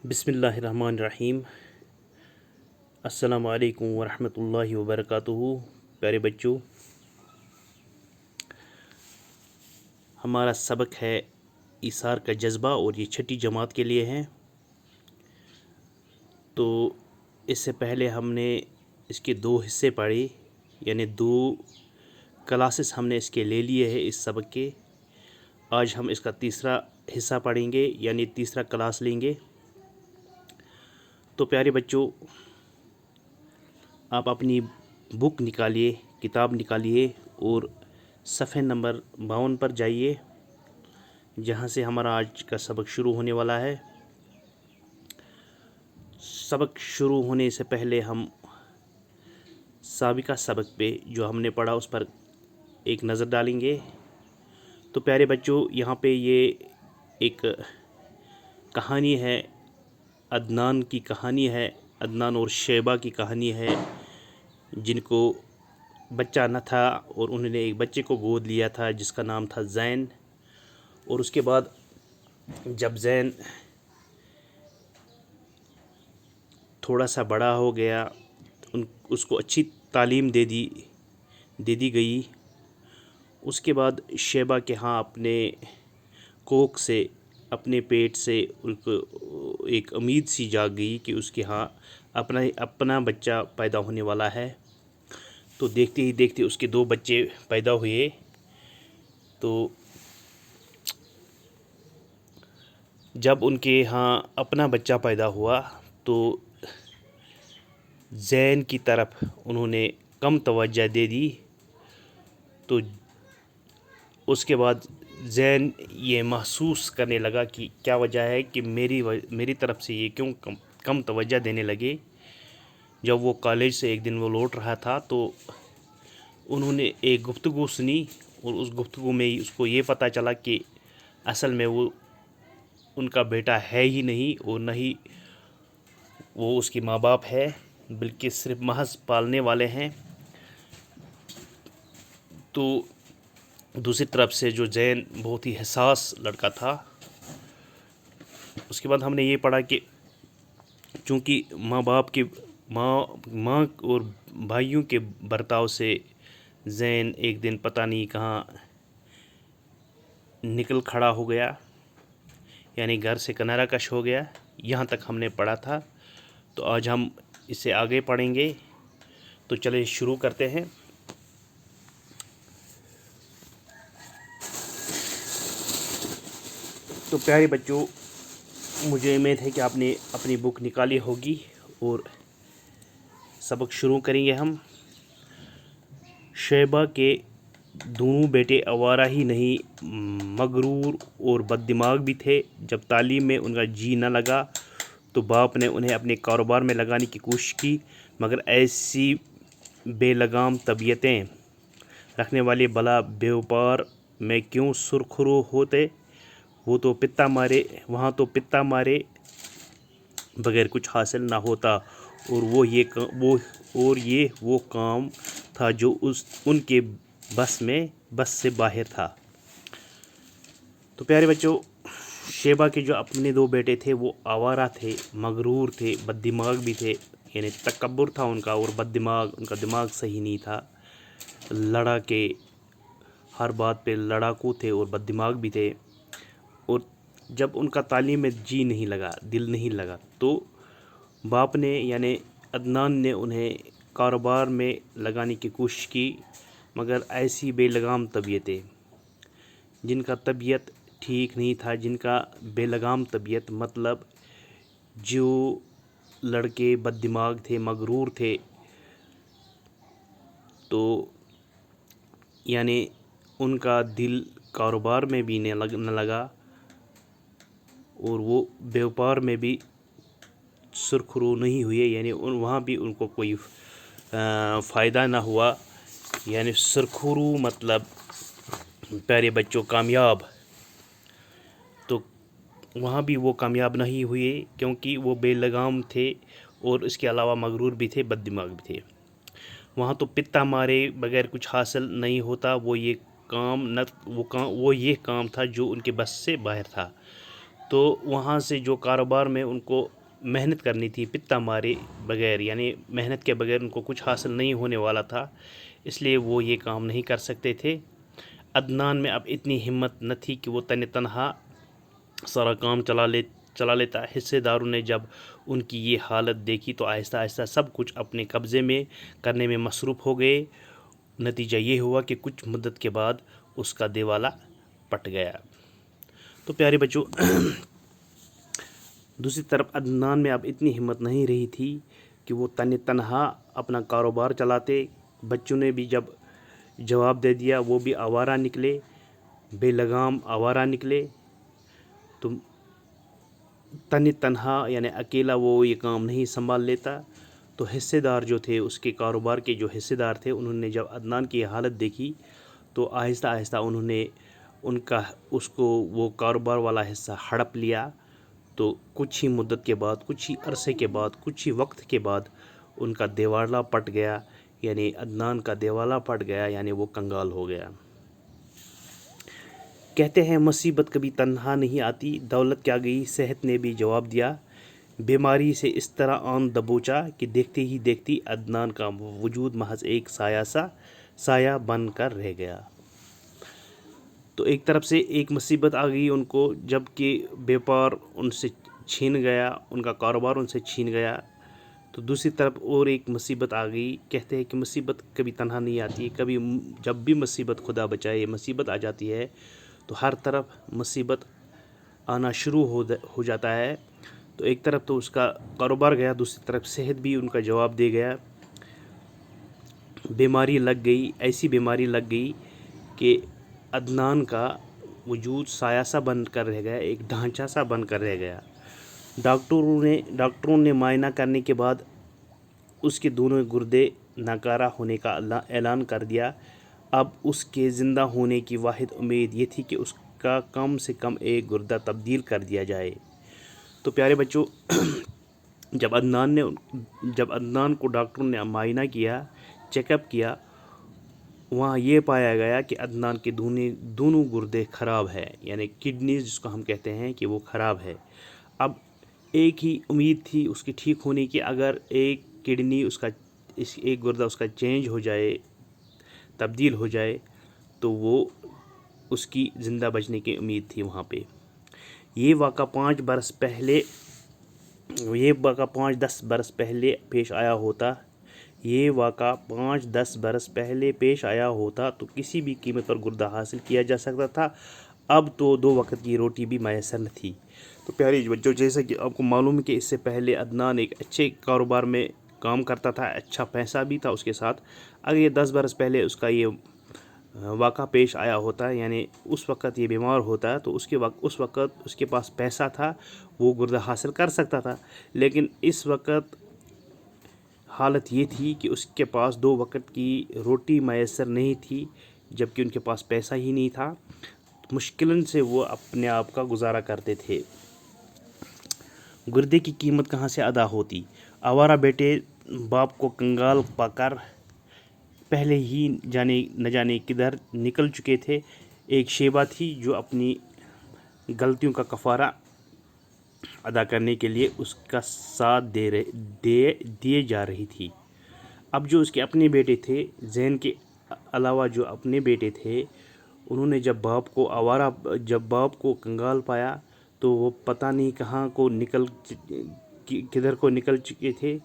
بسم اللہ الرحمن الرحیم۔ السلام علیکم ورحمۃ اللہ وبرکاتہ۔ پیارے بچوں، ہمارا سبق ہے ایثار کا جذبہ اور یہ چھٹی جماعت کے لیے ہے۔ تو اس سے پہلے ہم نے اس کے 2 حصے پڑھے، یعنی 2 کلاسز ہم نے اس کے لے لیے ہیں اس سبق کے۔ آج ہم اس کا تیسرا حصہ پڑھیں گے، یعنی تیسرا کلاس لیں گے۔ تو پیارے بچوں، آپ اپنی بک نکالیے، کتاب نکالیے اور صفحہ نمبر 52 پر جائیے، جہاں سے ہمارا آج کا سبق شروع ہونے والا ہے۔ سبق شروع ہونے سے پہلے ہم سابقہ سبق پہ جو ہم نے پڑھا اس پر ایک نظر ڈالیں گے۔ تو پیارے بچوں، یہاں پہ یہ ایک کہانی ہے، عدنان کی کہانی ہے، عدنان اور شیبہ کی کہانی ہے، جن کو بچہ نہ تھا اور انہوں نے ایک بچے کو گود لیا تھا جس کا نام تھا زین۔ اور اس کے بعد جب زین تھوڑا سا بڑا ہو گیا، اس کو اچھی تعلیم دے دی گئی۔ اس کے بعد شیبہ کے ہاں اپنے کوکھ سے، اپنے پیٹ سے ان کو ایک امید سی جاگ گئی کہ اس کے ہاں اپنا بچہ پیدا ہونے والا ہے۔ تو دیکھتے ہی دیکھتے اس کے 2 بچے پیدا ہوئے۔ تو جب ان کے ہاں اپنا بچہ پیدا ہوا تو زین کی طرف انہوں نے کم توجہ دے دی۔ تو اس کے بعد زین یہ محسوس کرنے لگا کہ کیا وجہ ہے کہ میری طرف سے یہ کیوں کم توجہ دینے لگے۔ جب وہ کالج سے ایک دن وہ لوٹ رہا تھا تو انہوں نے ایک گفتگو سنی، اور اس گفتگو میں اس کو یہ پتہ چلا کہ اصل میں وہ ان کا بیٹا ہے ہی نہیں، اور نہ ہی وہ اس کے ماں باپ ہے، بلکہ صرف محض پالنے والے ہیں۔ تو دوسری طرف سے جو زین بہت ہی حساس لڑکا تھا۔ اس کے بعد ہم نے یہ پڑھا کہ چونکہ ماں اور بھائیوں کے برتاؤ سے زین ایک دن پتہ نہیں کہاں نکل کھڑا ہو گیا، یعنی گھر سے کنارہ کش ہو گیا۔ یہاں تک ہم نے پڑھا تھا۔ تو آج ہم اسے آگے پڑھیں گے۔ تو چلے شروع کرتے ہیں۔ تو پیارے بچوں، مجھے امید ہے کہ آپ نے اپنی بک نکالی ہوگی اور سبق شروع کریں گے ہم۔ شیبہ کے دونوں بیٹے آوارہ ہی نہیں مغرور اور بد دماغ بھی تھے۔ جب تعلیم میں ان کا جی نہ لگا تو باپ نے انہیں اپنے کاروبار میں لگانے کی کوشش کی، مگر ایسی بے لگام طبیعتیں رکھنے والے بھلا بیوپار میں کیوں سرخرو ہوتے؟ وہاں تو پتا مارے بغیر کچھ حاصل نہ ہوتا، اور یہ وہ کام تھا جو ان کے بس سے باہر تھا۔ تو پیارے بچوں، شیبہ کے جو اپنے 2 بیٹے تھے وہ آوارہ تھے، مغرور تھے، بد دماغ بھی تھے، یعنی تکبر تھا ان کا، اور بد دماغ، ان کا دماغ صحیح نہیں تھا، ہر بات پہ لڑاکو تھے اور بد دماغ بھی تھے۔ اور جب ان کا تعلیم میں جی نہیں لگا، دل نہیں لگا، تو باپ نے یعنی عدنان نے انہیں کاروبار میں لگانے کی کوشش کی، مگر ایسی بے لگام طبیعتیں، جن کا طبیعت ٹھیک نہیں تھا، جن کا بے لگام طبیعت مطلب جو لڑکے بد دماغ تھے، مغرور تھے، تو یعنی ان کا دل کاروبار میں بھی نہ لگا، اور وہ بیوپار میں بھی سرخرو نہیں ہوئے، یعنی وہاں بھی ان کو کوئی فائدہ نہ ہوا۔ یعنی سرخرو مطلب پیارے بچوں کامیاب، تو وہاں بھی وہ کامیاب نہیں ہوئے، کیونکہ وہ بے لگام تھے اور اس کے علاوہ مغرور بھی تھے، بد دماغ بھی تھے۔ وہاں تو پتا مارے بغیر کچھ حاصل نہیں ہوتا، وہ یہ کام تھا جو ان کے بس سے باہر تھا۔ تو وہاں سے جو کاروبار میں ان کو محنت کرنی تھی پتا مارے بغیر، یعنی محنت کے بغیر ان کو کچھ حاصل نہیں ہونے والا تھا، اس لیے وہ یہ کام نہیں کر سکتے تھے۔ عدنان میں اب اتنی ہمت نہ تھی کہ وہ تنہا سارا کام چلا لیتا۔ حصے داروں نے جب ان کی یہ حالت دیکھی تو آہستہ آہستہ سب کچھ اپنے قبضے میں کرنے میں مصروف ہو گئے۔ نتیجہ یہ ہوا کہ کچھ مدت کے بعد اس کا دیوالا پٹ گیا۔ تو پیارے بچوں، دوسری طرف عدنان میں اب اتنی ہمت نہیں رہی تھی کہ وہ تنہا اپنا کاروبار چلاتے۔ بچوں نے بھی جب جواب دے دیا، وہ بھی آوارہ نکلے، بے لگام آوارہ نکلے۔ تو تنہا یعنی اکیلا وہ یہ کام نہیں سنبھال لیتا۔ تو حصے دار جو تھے، اس کے کاروبار کے جو حصے دار تھے، انہوں نے جب عدنان کی حالت دیکھی تو آہستہ آہستہ انہوں نے اس کو وہ کاروبار والا حصہ ہڑپ لیا۔ تو کچھ ہی مدت کے بعد، کچھ ہی عرصے کے بعد، کچھ ہی وقت کے بعد ان کا دیوالا پٹ گیا، یعنی عدنان کا دیوالا پٹ گیا، یعنی وہ کنگال ہو گیا۔ کہتے ہیں مصیبت کبھی تنہا نہیں آتی، دولت کیا گئی صحت نے بھی جواب دیا۔ بیماری سے اس طرح آن دبوچا کہ دیکھتے ہی دیکھتی عدنان کا وجود محض ایک سایہ بن کر رہ گیا۔ تو ایک طرف سے ایک مصیبت آ گئی ان کو، جب کہ بیپار ان سے چھین گیا، ان کا کاروبار ان سے چھین گیا، تو دوسری طرف اور ایک مصیبت آ گئی۔ کہتے ہیں کہ مصیبت کبھی تنہا نہیں آتی، کبھی جب بھی مصیبت، خدا بچائے، مصیبت آ جاتی ہے تو ہر طرف مصیبت آنا شروع ہو جاتا ہے۔ تو ایک طرف تو اس کا کاروبار گیا، دوسری طرف صحت بھی ان کا جواب دے گیا۔ بیماری لگ گئی، ایسی بیماری لگ گئی کہ عدنان کا وجود سایہ سا بن کر رہ گیا، ایک ڈھانچہ سا بن کر رہ گیا۔ ڈاکٹروں نے معائنہ کرنے کے بعد اس کے دونوں گردے ناکارہ ہونے کا اعلان کر دیا۔ اب اس کے زندہ ہونے کی واحد امید یہ تھی کہ اس کا کم سے کم ایک گردہ تبدیل کر دیا جائے۔ تو پیارے بچوں، جب عدنان کو ڈاکٹروں نے معائنہ کیا، چیک اپ کیا، وہاں یہ پایا گیا کہ عدنان کے دونوں گردے خراب ہے، یعنی کڈنیز جس کو ہم کہتے ہیں کہ وہ خراب ہے۔ اب ایک ہی امید تھی اس کی ٹھیک ہونے کی، اگر ایک کڈنی ایک گردہ اس کا چینج ہو جائے، تبدیل ہو جائے، تو وہ اس کی زندہ بچنے کی امید تھی وہاں پہ۔ یہ واقعہ 5-10 برس پہلے پیش آیا ہوتا تو کسی بھی قیمت پر گردہ حاصل کیا جا سکتا تھا۔ اب تو 2 وقت کی روٹی بھی میسر نہ تھی۔ تو پیارے بچوں، جیسا کہ آپ کو معلوم ہے کہ اس سے پہلے عدنان ایک اچھے کاروبار میں کام کرتا تھا، اچھا پیسہ بھی تھا اس کے ساتھ۔ اگر یہ 10 برس پہلے اس کا یہ واقعہ پیش آیا ہوتا، یعنی اس وقت یہ بیمار ہوتا، تو اس وقت اس کے پاس پیسہ تھا، وہ گردہ حاصل کر سکتا تھا۔ لیکن اس وقت حالت یہ تھی کہ اس کے پاس 2 وقت کی روٹی میسر نہیں تھی، جبکہ ان کے پاس پیسہ ہی نہیں تھا۔ مشکلن سے وہ اپنے آپ کا گزارا کرتے تھے۔ گردے کی قیمت کہاں سے ادا ہوتی؟ آوارہ بیٹے باپ کو کنگال پا کر پہلے ہی نہ جانے کدھر نکل چکے تھے۔ ایک شیبہ تھی جو اپنی غلطیوں کا کفارہ ادا کرنے کے لیے اس کا ساتھ دیے جا رہی تھی۔ اب جو اس کے اپنے بیٹے تھے، زین کے علاوہ جو اپنے بیٹے تھے، انہوں نے جب باپ کو کنگال پایا تو وہ پتہ نہیں کدھر کو نکل چکے تھے۔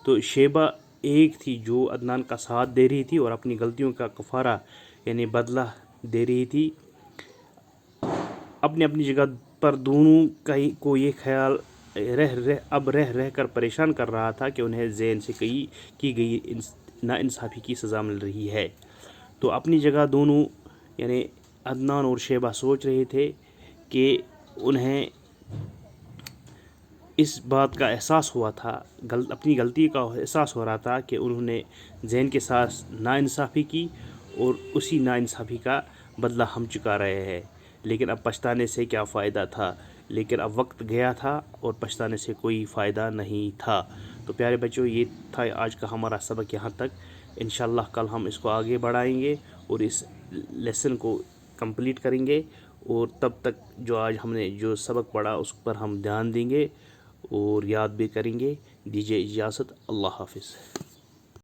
تو شیبہ ایک تھی جو عدنان کا ساتھ دے رہی تھی اور اپنی غلطیوں کا کفارہ یعنی بدلہ دے رہی تھی۔ اپنی جگہ پر دونوں کو یہ خیال رہ کر پریشان کر رہا تھا کہ انہیں زین سے کی گئی ناانصافی کی سزا مل رہی ہے۔ تو اپنی جگہ دونوں یعنی عدنان اور شیبہ سوچ رہے تھے کہ انہیں اس بات کا احساس ہوا تھا، اپنی غلطی کا احساس ہو رہا تھا کہ انہوں نے زین کے ساتھ ناانصافی کی اور اسی ناانصافی کا بدلہ ہم چکا رہے ہیں، لیکن اب پچھتانے سے کیا فائدہ تھا۔ لیکن اب وقت گیا تھا اور پچھتانے سے کوئی فائدہ نہیں تھا۔ تو پیارے بچوں، یہ تھا آج کا ہمارا سبق یہاں تک۔ انشاءاللہ کل ہم اس کو آگے بڑھائیں گے اور اس لیسن کو کمپلیٹ کریں گے اور تب تک جو آج ہم نے جو سبق پڑھا اس پر ہم دھیان دیں گے اور یاد بھی کریں گے۔ دیجیے اجازت، اللہ حافظ۔